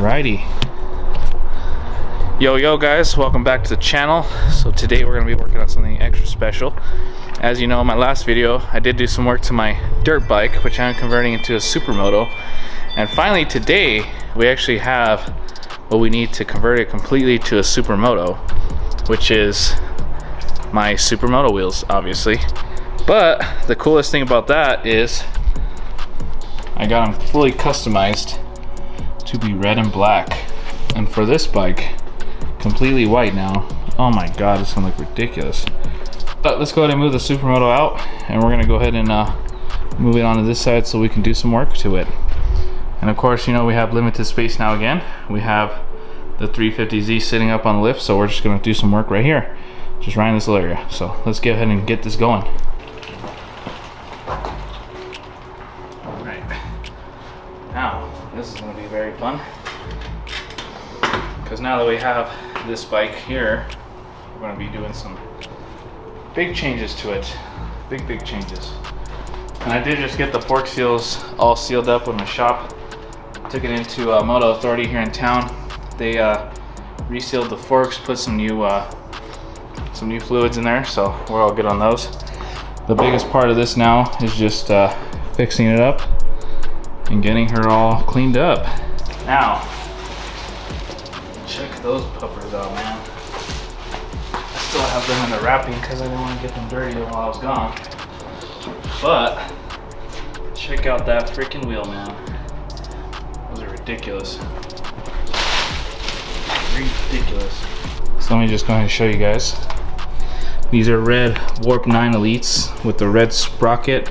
Alrighty. Yo guys, welcome back to the channel. So today we're going to be working on something extra special. As you know, in my last video I did do some work to my dirt bike, which I'm converting into a Supermoto. And finally today we actually have what we need to convert it completely to a Supermoto, which is my Supermoto wheels, obviously. But the coolest thing about that is I got them fully customized to be red and black. And for this bike, completely white now. Oh my god, it's gonna look ridiculous. But let's go ahead and move the Supermoto out, and we're gonna go ahead and move it onto this side so we can do some work to it. And of course, you know, we have limited space now again. We have the 350Z sitting up on the lift, so we're just gonna do some work right here, just right in this little area. So let's go ahead and get this going. Alright, now this is gonna be very fun, because now that we have this bike here, we're going to be doing some big changes to it. Big changes. And I did just get the fork seals all sealed up in my shop. Took it into Moto Authority here in town. They resealed the forks, put some new fluids in there, so we're all good on those. The biggest part of this now is just fixing it up and getting her all cleaned up. Now, check those puppers out, man. I still have them in the wrapping because I didn't want to get them dirty while I was gone. But check out that freaking wheel, man. Those are ridiculous. Ridiculous. So let me just go ahead and show you guys. These are red Warp 9 Elites with the red sprocket,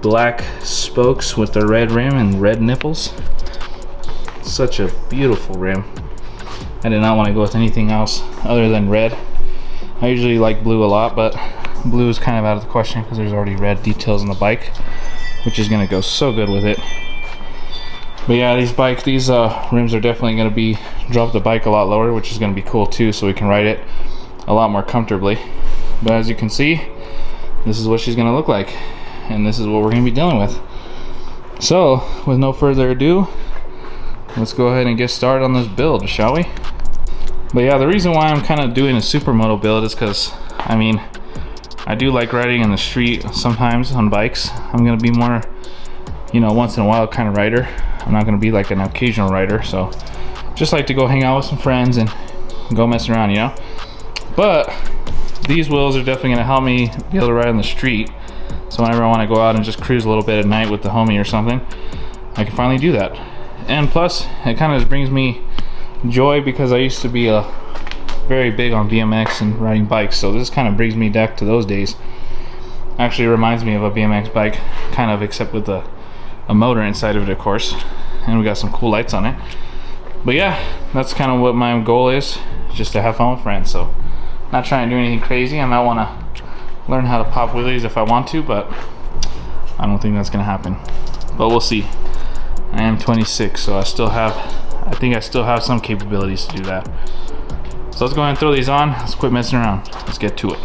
black spokes with the red rim and red nipples. Such a beautiful rim. I did not want to go with anything else other than red. I usually like blue a lot, but blue is kind of out of the question because there's already red details on the bike, which is going to go so good with it. But yeah, these rims are definitely going to be drop the bike a lot lower, which is going to be cool too, so we can ride it a lot more comfortably. But as you can see, this is what she's going to look like, and this is what we're going to be dealing with. So with no further ado, let's go ahead and get started on this build, shall we? But yeah, the reason why I'm kind of doing a Supermoto build is because, I mean, I do like riding in the street sometimes on bikes. I'm going to be more, you know, once in a while kind of rider. I'm not going to be like an occasional rider, so just like to go hang out with some friends and go mess around, you know? But these wheels are definitely going to help me be able to ride on the street. So whenever I want to go out and just cruise a little bit at night with the homie or something, I can finally do that. And plus, it kind of just brings me joy because I used to be very big on BMX and riding bikes, so this kind of brings me back to those days. Actually reminds me of a BMX bike, kind of, except with a motor inside of it, of course, and we got some cool lights on it. But yeah, that's kind of what my goal is, just to have fun with friends. So not trying to do anything crazy. I might want to learn how to pop wheelies if I want to, but I don't think that's gonna happen, but we'll see. I am 26, so I think I still have some capabilities to do that. So let's go ahead and throw these on. Let's quit messing around. Let's get to it.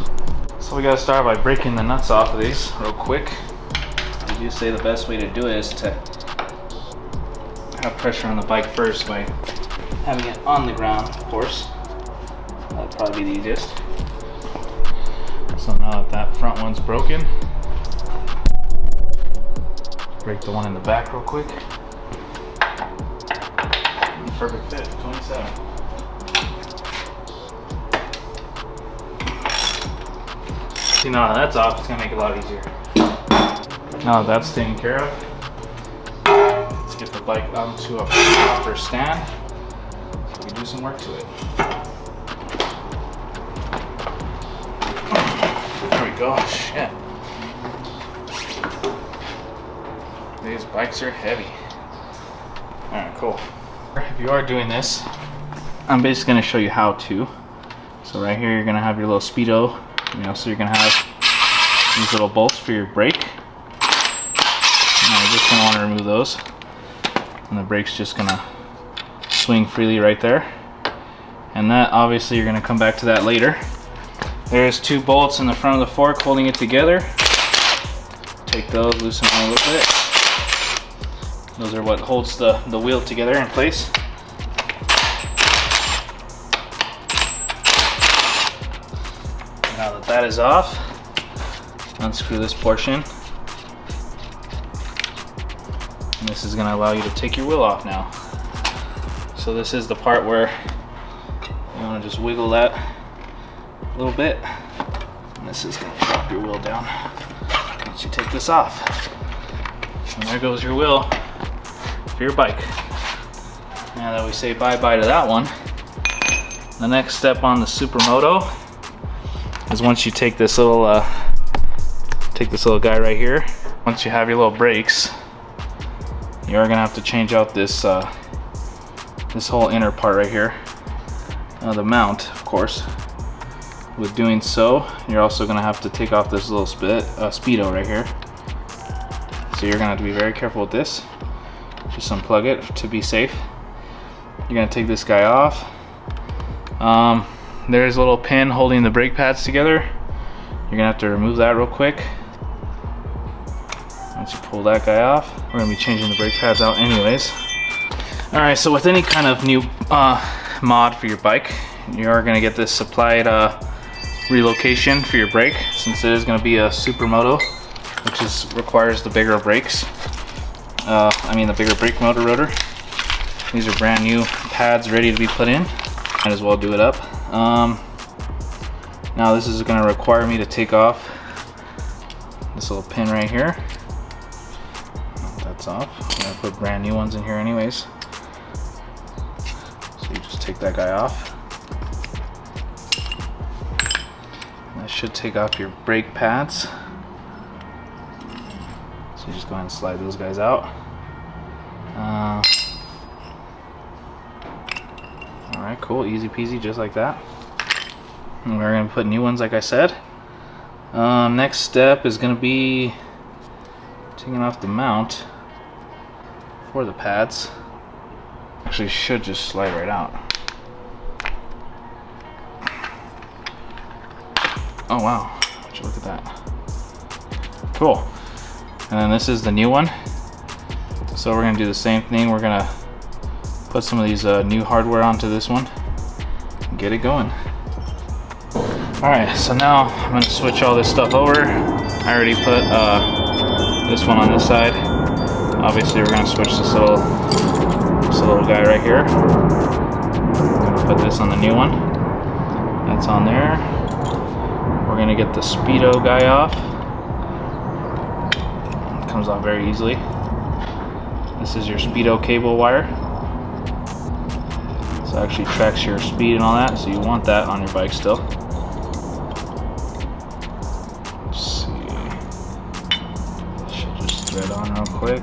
So we gotta start by breaking the nuts off of these real quick. I do say the best way to do it is to have pressure on the bike first by having it on the ground, of course. That'd probably be the easiest. So now that that front one's broken, break the one in the back real quick. Perfect fit, 27. See, now that that's off, it's gonna make it a lot easier. Now that that's taken care of, let's get the bike onto a proper stand so we can do some work to it. There we go, shit. These bikes are heavy. Alright, cool. If you are doing this, I'm basically going to show you how to. So right here you're going to have your little speedo, you know, so you're going to have these little bolts for your brake. And you're just going to want to remove those, and the brake's just going to swing freely right there. And that, obviously, you're going to come back to that later. There's two bolts in the front of the fork holding it together. Take those, loosen them a little bit. Those are what holds the wheel together in place. that is off. Unscrew this portion. And this is gonna allow you to take your wheel off now. So this is the part where you wanna just wiggle that a little bit. And this is gonna drop your wheel down once you take this off. And there goes your wheel for your bike. Now that we say bye-bye to that one, the next step on the Supermoto is once you take this little guy right here. Once you have your little brakes, you are gonna have to change out this this whole inner part right here, the mount, of course. With doing so, you're also gonna have to take off this little speedo right here. So you're gonna have to be very careful with this. Just unplug it to be safe. You're gonna take this guy off. There's a little pin holding the brake pads together. You're gonna have to remove that real quick. Once you pull that guy off, we're gonna be changing the brake pads out anyways. All right, so with any kind of new mod for your bike, you are gonna get this supplied relocation for your brake, since it is gonna be a Supermoto, which requires the bigger brakes. The bigger brake motor rotor. These are brand new pads ready to be put in. Might as well do it up. Now this is gonna require me to take off this little pin right here. That's off. I'm gonna put brand new ones in here anyways. So you just take that guy off. That should take off your brake pads. So you just go ahead and slide those guys out. Alright, cool, easy peasy, just like that. And we're gonna put new ones like I said. Next step is gonna be taking off the mount for the pads. Actually should just slide right out. Oh wow, would you look at that. Cool. And then this is the new one. So we're gonna do the same thing. We're gonna put some of these new hardware onto this one and get it going. Alright, so now I'm gonna switch all this stuff over. I already put this one on this side. Obviously we're gonna switch this little guy right here. I'm gonna put this on the new one. That's on there. We're gonna get the speedo guy off. It comes off very easily. This is your speedo cable wire. So it actually tracks your speed and all that, so you want that on your bike still. Let's see. Should just thread on real quick.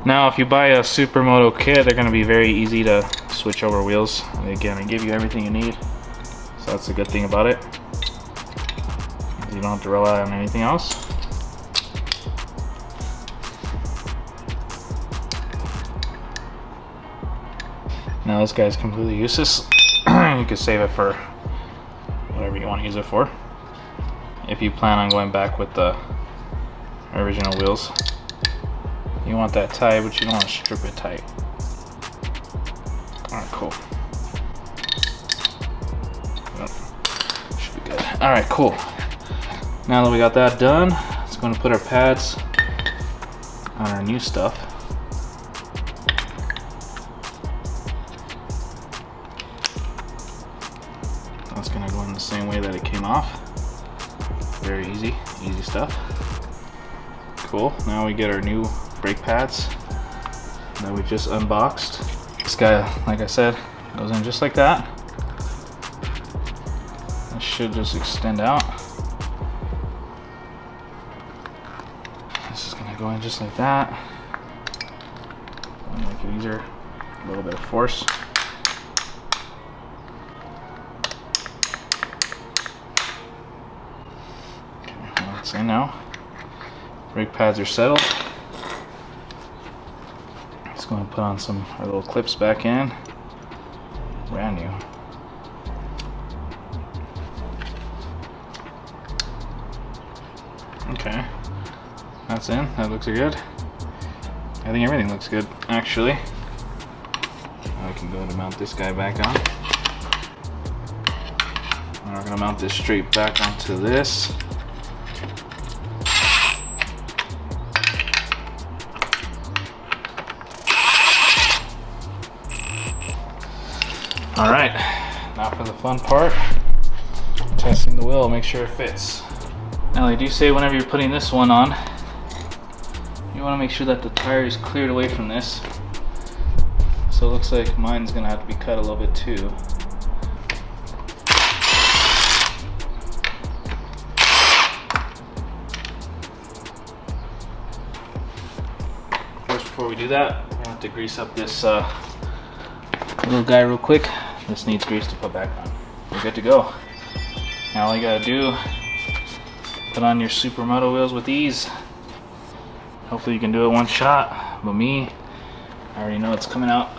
Now if you buy a Supermoto kit, they're going to be very easy to switch over wheels. And again, they give you everything you need. So that's a good thing about it. You don't have to rely on anything else. Now this guy's completely useless. You can save it for whatever you want to use it for. If you plan on going back with the original wheels. You want that tight, but you don't want to strip it tight. Alright, cool. Should be good. Alright, cool. Now that we got that done, let's go and put our pads on our new stuff. That's gonna go in the same way that it came off. Very easy stuff. Cool, now we get our new brake pads that we just unboxed. This guy, like I said, goes in just like that. It should just extend out. This is gonna go in just like that. Make it easier, a little bit of force. Okay, now brake pads are settled. Just going to put on our little clips back in. Brand new. Okay, that's in. That looks good. I think everything looks good, actually. Now I can go to mount this guy back on. Now we're gonna mount this straight back onto this. All right, now for the fun part, testing the wheel, make sure it fits. Now they do say whenever you're putting this one on, you want to make sure that the tire is cleared away from this. So it looks like mine's gonna have to be cut a little bit too. First, before we do that, we're gonna have to grease up this little guy real quick. This needs grease to put back on. We're good to go. Now all you gotta do, put on your Supermoto wheels with ease. Hopefully you can do it one shot, but me, I already know it's coming out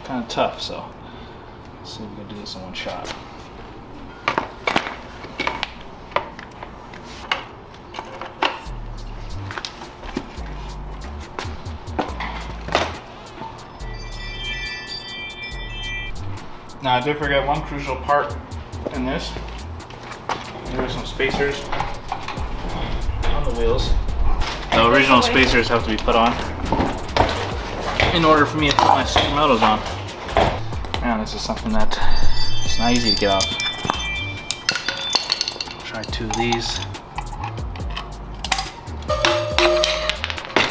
kind of tough, so let's see if we can do this in one shot. Now I did forget one crucial part in this. There are some spacers on the wheels. The original spacers have to be put on in order for me to put my Supermotos on. Man, this is something that it's not easy to get off. Try 2 of these.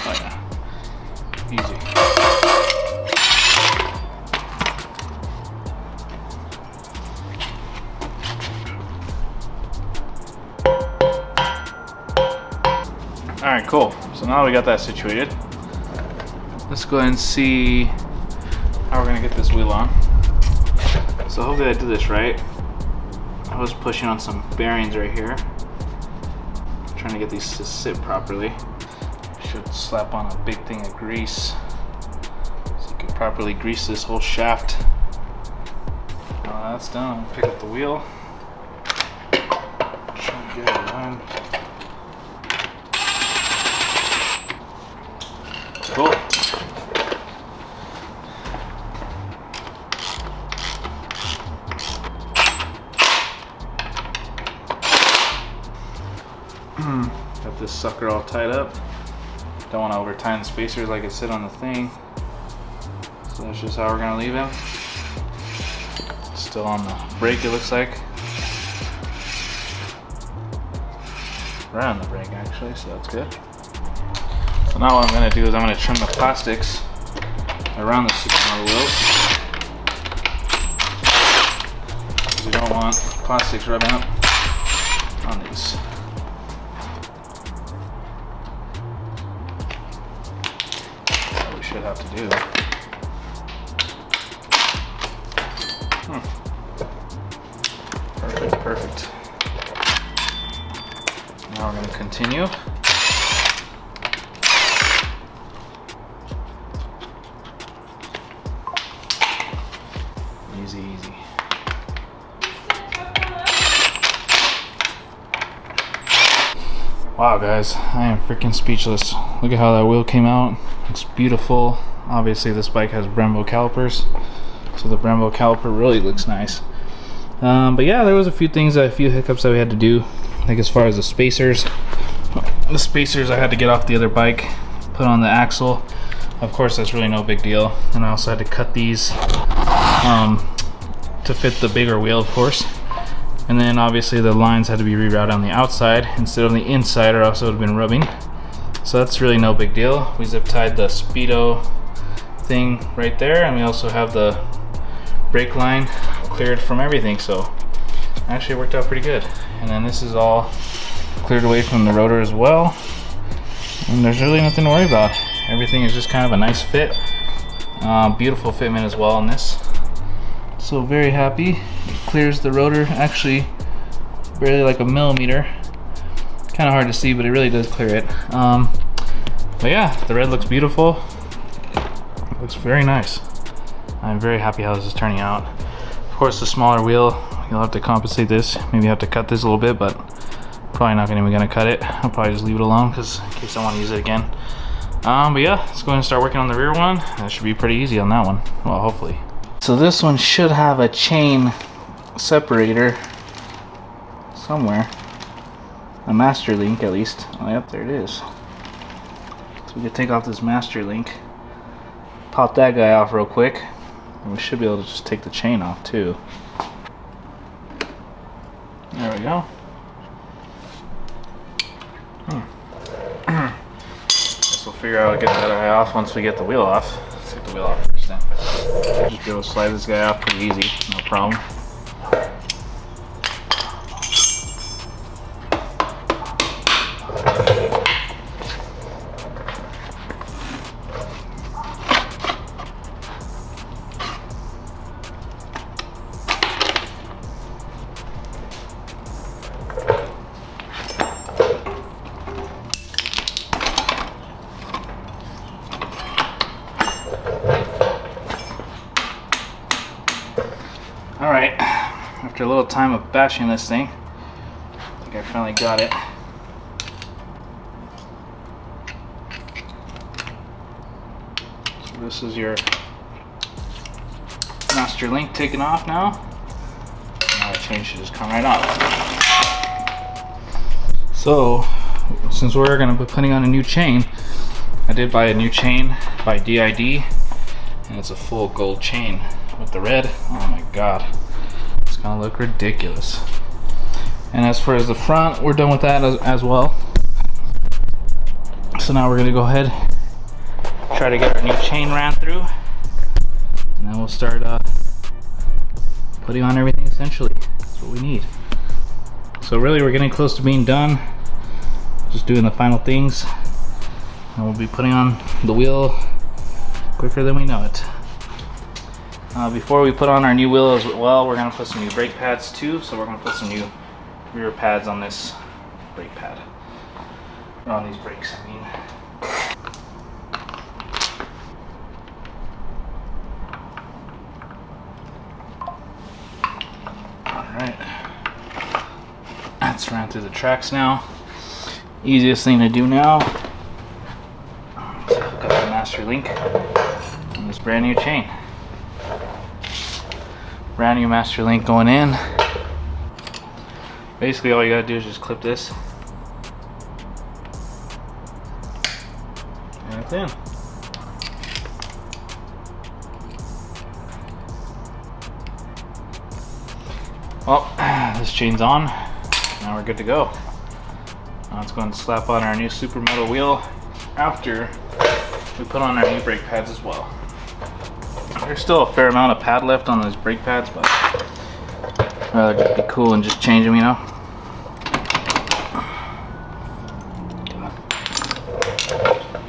Oh yeah, easy. Alright, cool. So now we got that situated. Let's go ahead and see how we're gonna get this wheel on. So hopefully I did this right. I was pushing on some bearings right here, trying to get these to sit properly. Should slap on a big thing of grease so you can properly grease this whole shaft. Now that's done, I'll pick up the wheel. Try and get it aligned. Cool. Got this sucker all tied up. Don't want to over tighten the spacers like it said on the thing. So that's just how we're gonna leave him. Still on the brake, it looks like. Right on the brake actually, so that's good. So now what I'm going to do is I'm going to trim the plastics around the Supermoto wheels. Because we don't want plastics rubbing up on these. That's what we should have to do. Perfect, perfect. Now we're going to continue. Easy, easy. Wow guys, I am freaking speechless. Look at how that wheel came out. It's beautiful. Obviously this bike has Brembo calipers, so the Brembo caliper really looks nice. But yeah, there was a few hiccups that we had to do. Like as far as the spacers I had to get off the other bike, put on the axle. Of course that's really no big deal. And I also had to cut these to fit the bigger wheel, of course. And then obviously the lines had to be rerouted on the outside instead of the inside, or else it would have been rubbing. So that's really no big deal. We zip tied the Speedo thing right there, and we also have the brake line cleared from everything, so actually it worked out pretty good. And then this is all cleared away from the rotor as well, and there's really nothing to worry about. Everything is just kind of a nice fit. Beautiful fitment as well on this. So very happy. It clears the rotor actually barely like a millimeter. Kind of hard to see, but it really does clear it. But yeah, the red looks beautiful. It looks very nice. I'm very happy how this is turning out. Of course, the smaller wheel, you'll have to compensate this. Maybe have to cut this a little bit, but probably not gonna cut it. I'll probably just leave it alone because in case I want to use it again. But yeah, let's go ahead and start working on the rear one. That should be pretty easy on that one. Well, hopefully. So this one should have a chain separator somewhere. A master link at least. Oh yep, there it is. So we can take off this master link, pop that guy off real quick, and we should be able to just take the chain off too. There we go. Guess we'll figure out how to get that guy off once we get the wheel off. Let's get the wheel off first then. Just be able to slide this guy off pretty easy, no problem. Alright, after a little time of bashing this thing, I think I finally got it. So this is your master link taken off now. Now the chain should just come right off. So, since we're going to be putting on a new chain, I did buy a new chain by DID, and it's a full gold chain with the red. Oh my god, it's gonna look ridiculous. And as far as the front, we're done with that as well. So now we're gonna go ahead, try to get our new chain ran through, and then we'll start putting on everything essentially. That's what we need. So really we're getting close to being done, just doing the final things, and we'll be putting on the wheel quicker than we know it. Before we put on our new wheel as well, we're going to put some new brake pads too. So we're going to put some new rear pads on this brake pad. Or on these brakes, I mean. Alright. Let's run through the tracks now. Easiest thing to do now is hook up the master link on this brand new chain. Brand new master link going in. Basically all you gotta do is just clip this and it's in. Well, this chain's on. Now we're good to go. Now let's go and slap on our new Supermoto wheel after we put on our new brake pads as well. There's still a fair amount of pad left on those brake pads, but I'd rather just be cool and just change them, you know.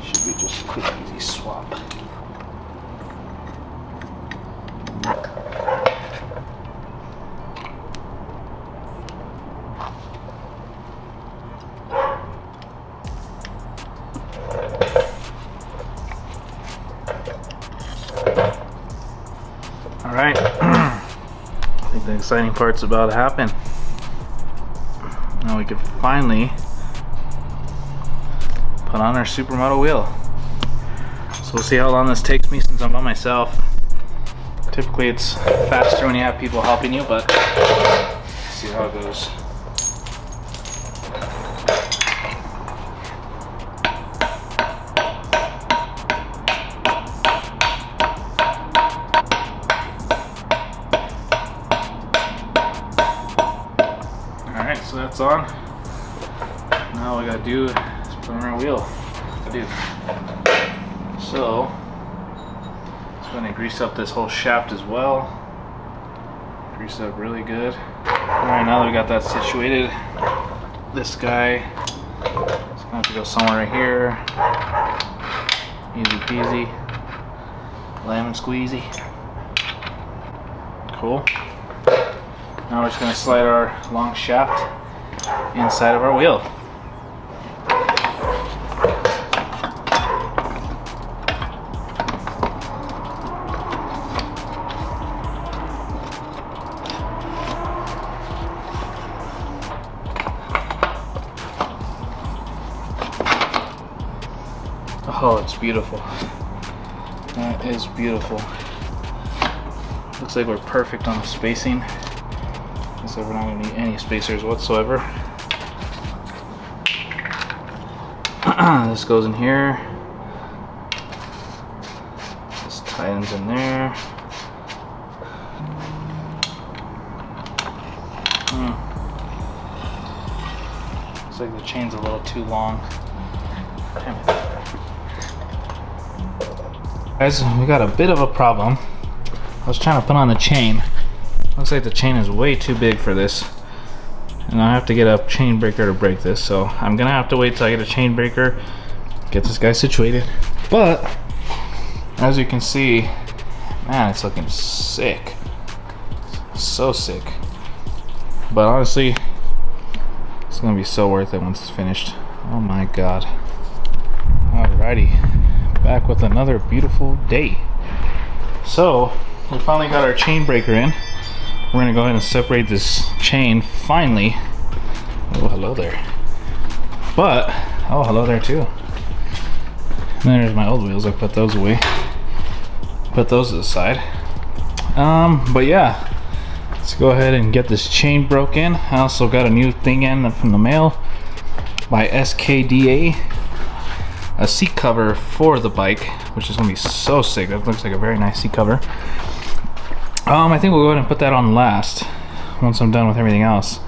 Should be just a quick, easy swap. Alright, I think the exciting part's about to happen. Now we can finally put on our Supermoto wheel. So we'll see how long this takes me since I'm by myself. Typically it's faster when you have people helping you, but let's see how it goes. Alright, so that's on. Now all we gotta do is put on our wheel. So, just going to grease up this whole shaft as well. Grease it up really good. Alright, now that we got that situated, this guy is going to have to go somewhere right here. Easy peasy. Lemon squeezy. Cool. Now we're just going to slide our long shaft inside of our wheel. Oh, it's beautiful. That is beautiful. Looks like we're perfect on the spacing. So we're not gonna need any spacers whatsoever. This goes in here. This tightens in there. Looks like the chain's a little too long. Guys, we got a bit of a problem. I was trying to put on the chain. Looks like the chain is way too big for this. And I have to get a chain breaker to break this, so I'm gonna have to wait till I get a chain breaker, get this guy situated. But as you can see, man, it's looking sick. So sick. But honestly, it's gonna be so worth it once it's finished. Oh my god. Alrighty, back with another beautiful day. So we finally got our chain breaker in. We're gonna go ahead and separate this chain finally. Oh, hello there. But, oh, hello there too. And there's my old wheels. I put those away. Put those to the side. But yeah, let's go ahead and get this chain broken. I also got a new thing in from the mail by SKDA. A seat cover for the bike, which is gonna be so sick. That looks like a very nice seat cover. I think we'll go ahead and put that on last once I'm done with everything else,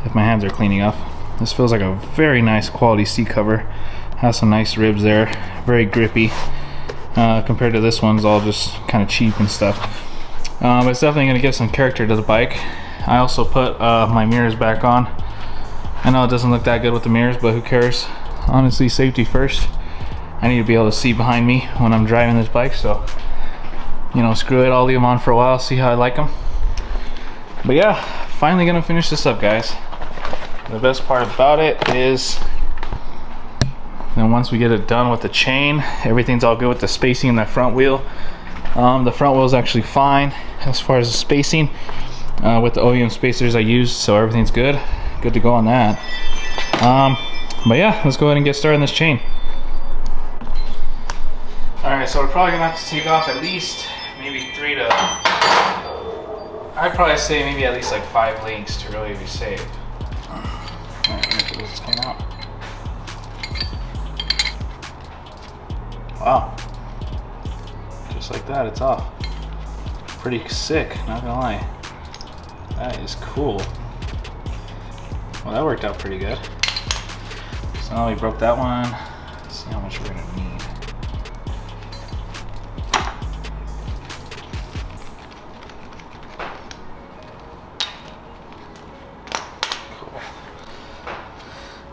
if my hands are cleaning up. This feels like a very nice quality seat cover. Has some nice ribs there, very grippy compared to this one's all just kind of cheap and stuff. But it's definitely going to give some character to the bike. I also put my mirrors back on. I know it doesn't look that good with the mirrors, but who cares? Honestly, safety first. I need to be able to see behind me when I'm driving this bike, so you know, screw it, I'll leave them on for a while, see how I like them. But yeah, finally gonna finish this up, guys. The best part about it is then once we get it done with the chain, everything's all good with the spacing in that front wheel. The front wheel is actually fine as far as the spacing with the OEM spacers I used, so everything's good to go on that. But yeah, let's go ahead and get started on this chain. Alright, so we're probably gonna have to take off at least maybe I'd probably say maybe at least like 5 links to really be safe. Alright, let me get this chain out. Wow. Just like that, it's off. Pretty sick, not gonna lie. That is cool. Well, that worked out pretty good. So now we broke that one. Let's see how much we're gonna need.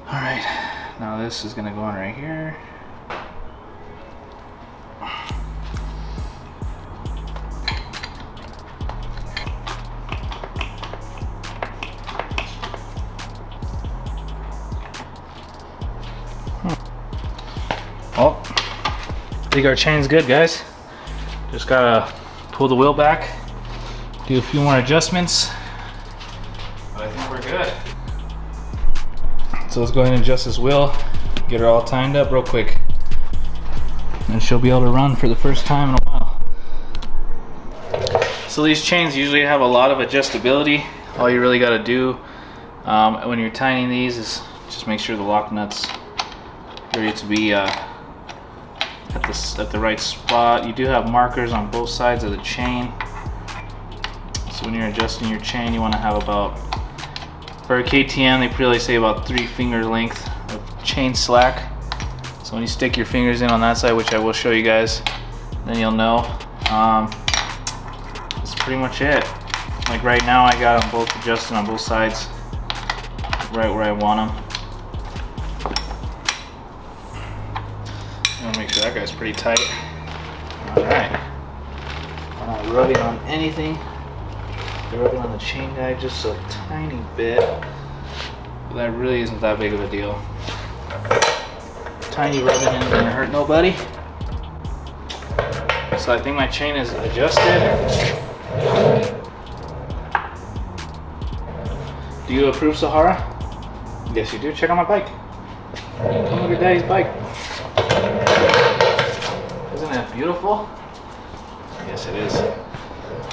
Alright, now this is gonna go on right here. Well, I think our chain's good, guys. Just gotta pull the wheel back, do a few more adjustments, but I think we're good. So let's go ahead and adjust this wheel, get her all timed up real quick, and she'll be able to run for the first time in a while. So these chains usually have a lot of adjustability. All you really got to do when you're tightening these is just make sure the lock nuts ready to be at the right spot. You do have markers on both sides of the chain, so when you're adjusting your chain, you want to have about, for a KTM, they really say about 3 finger length of chain slack. So when you stick your fingers in on that side, which I will show you guys, then you'll know. That's pretty much it. Like right now, I got them both adjusted on both sides, right where I want them. I'm gonna make sure that guy's pretty tight. All right. I'm not rubbing on anything. Rubbing on the chain guide just a tiny bit, but that really isn't that big of a deal. Tiny rubbing isn't gonna hurt nobody. So I think my chain is adjusted. Do you approve, Sahara? Yes, you do. Check out my bike. Come look at Daddy's bike. Isn't that beautiful? Yes, it is.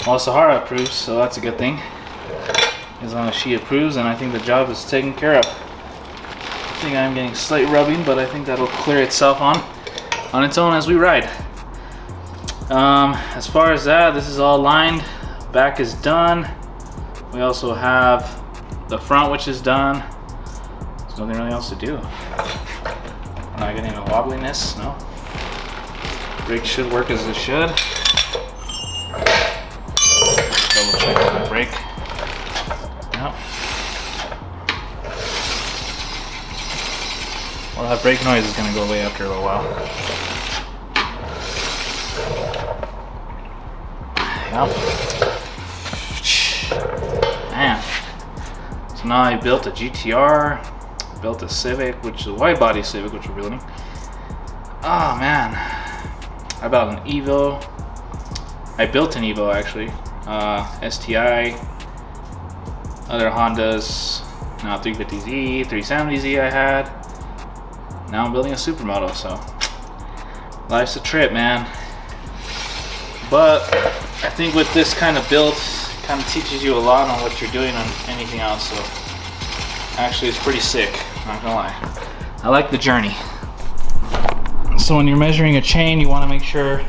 Well, Sahara approves, so that's a good thing. As long as she approves, and I think the job is taken care of. I think I'm getting slight rubbing, but I think that'll clear itself on its own as we ride. As far as that, this is all lined. Back is done. We also have the front, which is done. There's nothing really else to do. I'm not getting a wobbliness, no. Brake should work as it should. Double check on the brake. Yep. Well, that brake noise is going to go away after a little while. Yep. Man. So now I built a GTR, built a Civic, which is a wide body Civic, which we're building. Oh man. I bought an Evo. I built an Evo actually. STI, other Hondas, now 350Z, 370Z I had. Now I'm building a Supermoto, so life's a trip, man. But I think with this kind of build, it kind of teaches you a lot on what you're doing on anything else. So actually it's pretty sick, not gonna lie. I like the journey. So when you're measuring a chain, you want to make sure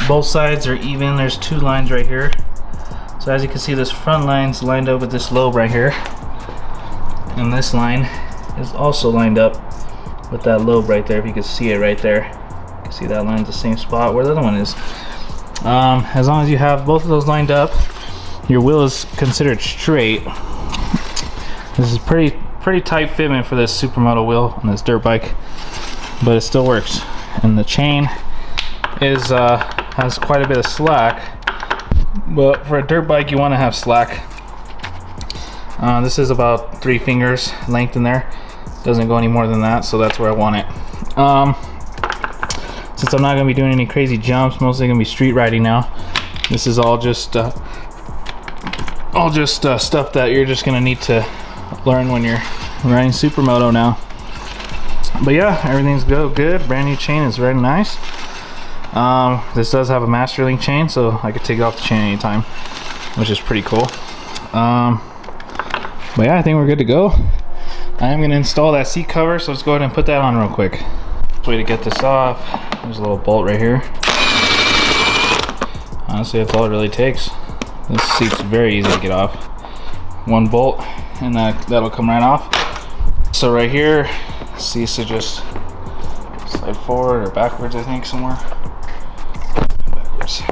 both sides are even. There's two lines right here. So as you can see, this front line's lined up with this lobe right here. And this line is also lined up with that lobe right there, if you can see it right there. You can see that line's the same spot where the other one is. As long as you have both of those lined up, your wheel is considered straight. This is pretty tight fitment for this Supermoto wheel on this dirt bike, but it still works. And the chain is has quite a bit of slack, but for a dirt bike you want to have slack. This is about 3 fingers length in there. Doesn't go any more than that, so that's where I want it. Since I'm not going to be doing any crazy jumps, mostly going to be street riding now, this is all just stuff that you're just going to need to learn when you're riding Supermoto now. But yeah, everything's good. Brand new chain is very nice. This does have a master link chain, so I could take it off the chain anytime, which is pretty cool. But yeah, I think we're good to go. I am going to install that seat cover, so let's go ahead and put that on real quick. Way to get this off, there's a little bolt right here. Honestly, that's all it really takes. This seat's very easy to get off. One bolt and that'll come right off. So right here, seats to just slide forward or backwards, I think, somewhere. Backwards.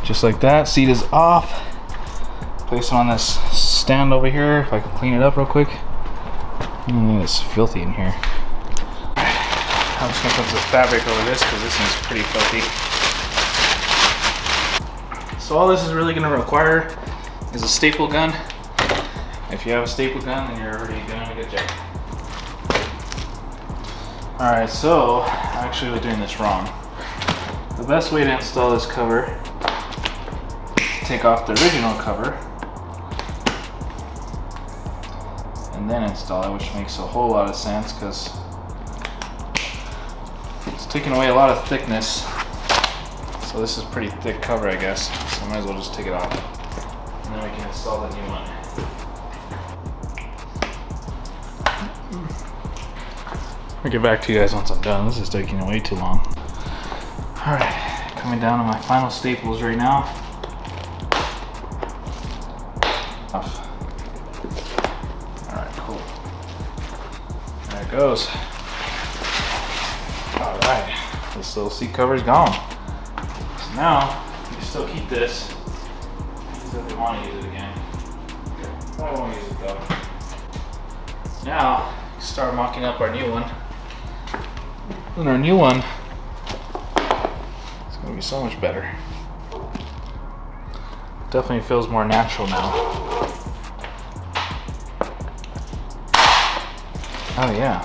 Just like that, seat is off. Place it on this stand over here, if I can clean it up real quick. It's filthy in here. I'm just gonna put some fabric over this because this one's pretty filthy. So all this is really gonna require is a staple gun. If you have a staple gun, then you're already doing a good job. Alright, so actually we're doing this wrong. The best way to install this cover, take off the original cover and then install it, which makes a whole lot of sense because it's taking away a lot of thickness. So this is pretty thick cover, I guess. So I might as well just take it off. And then we can install the new one. I'll get back to you guys once I'm done. This is taking way too long. Alright, coming down to my final staples right now. Off. Alright, cool. There it goes. Alright, this little seat cover is gone. So now, you still keep this. Use it if you want to use it again. I won't use it though. Now, start mocking up our new one. And our new one is going to be so much better. Definitely feels more natural now. Oh yeah.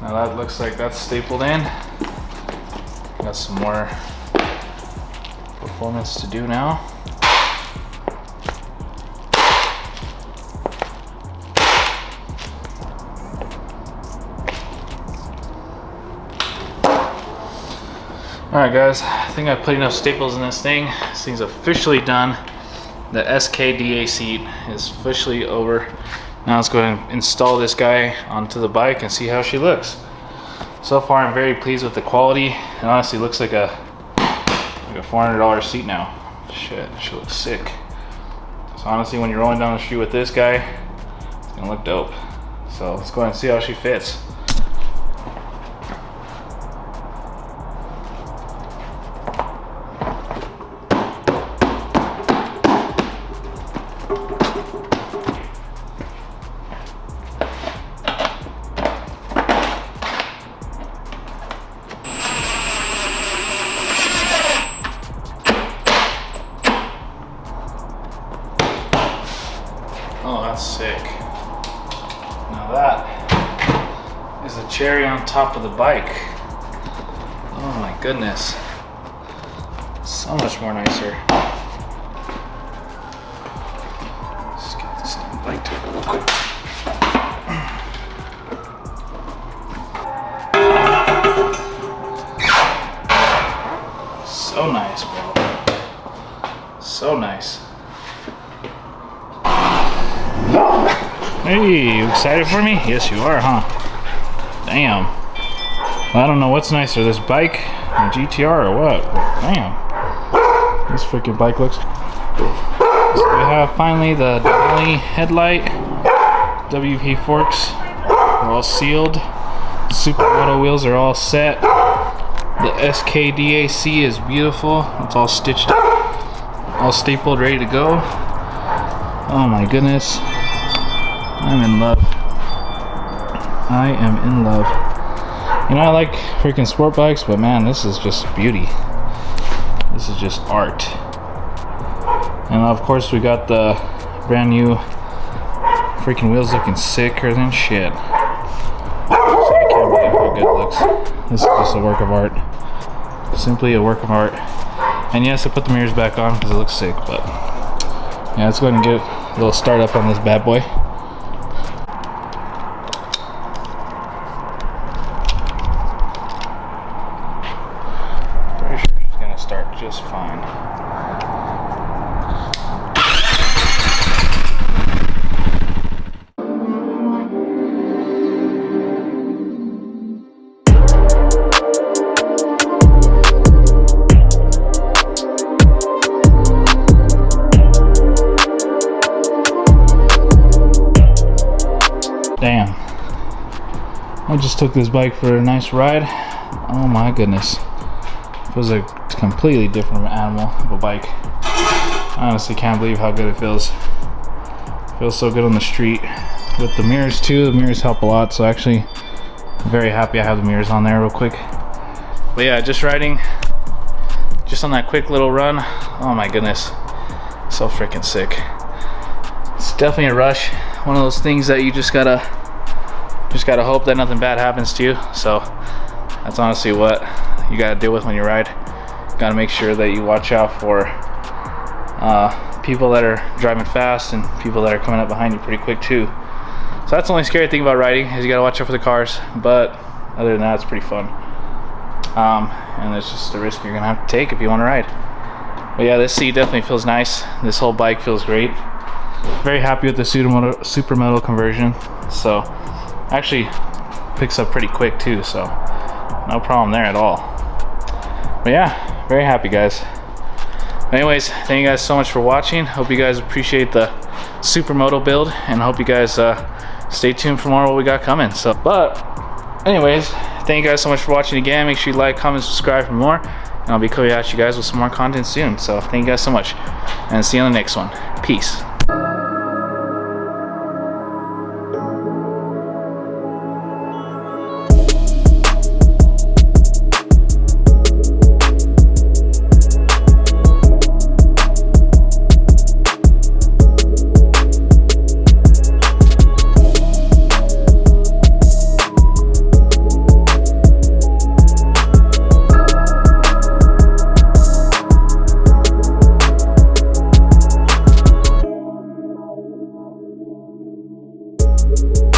Now that looks like that's stapled in. Got some more performance to do now. Alright guys, I think I put enough staples in this thing. This thing's officially done. The SKDA seat is officially over. Now let's go ahead and install this guy onto the bike and see how she looks. So far I'm very pleased with the quality. It honestly looks like a $400 seat now. Shit, she looks sick. So honestly, when you're rolling down the street with this guy, it's gonna look dope. So let's go ahead and see how she fits. Oh, that's sick. Now that is a cherry on top of the bike. Oh my goodness. So much more nicer. Let's get this bike to real quick. So nice, bro. So nice. Hey, you excited for me? Yes, you are, huh? Damn. Well, I don't know what's nicer, this bike or GTR or what, but damn. This freaking bike looks... So we have finally the Denali headlight, WP forks are all sealed, Supermoto wheels are all set, the SKDAC is beautiful, it's all stitched up, all stapled, ready to go. Oh my goodness. I'm in love. I am in love. You know, I like freaking sport bikes, but man, this is just beauty. This is just art. And of course, we got the brand new freaking wheels looking sicker than shit. So I can't believe how good it looks. This is just a work of art. Simply a work of art. And yes, I put the mirrors back on because it looks sick, but yeah, let's go ahead and get a little start up on this bad boy. Start just fine. Damn. I just took this bike for a nice ride. Oh my goodness. Feels like a completely different animal of a bike. I honestly can't believe how good it feels. Feels so good on the street. With the mirrors too, the mirrors help a lot, so actually I'm very happy I have the mirrors on there real quick. But yeah, just riding, just on that quick little run, oh my goodness, so freaking sick. It's definitely a rush. One of those things that you just gotta hope that nothing bad happens to you. So that's honestly what you gotta deal with when you ride. Gotta make sure that you watch out for people that are driving fast and people that are coming up behind you pretty quick too. So that's the only scary thing about riding, is you gotta watch out for the cars. But other than that, it's pretty fun. And it's just a risk you're gonna have to take if you want to ride. But yeah, this seat definitely feels nice. This whole bike feels great. Very happy with the Supermoto conversion. So actually picks up pretty quick too, so no problem there at all. But yeah, very happy guys. Anyways, thank you guys so much for watching. Hope you guys appreciate the Supermoto build, and hope you guys stay tuned for more of what we got coming. So, but anyways, thank you guys so much for watching again. Make sure you like, comment, subscribe for more, and I'll be coming at you guys with some more content soon. So thank you guys so much, and see you on the next one. Peace. you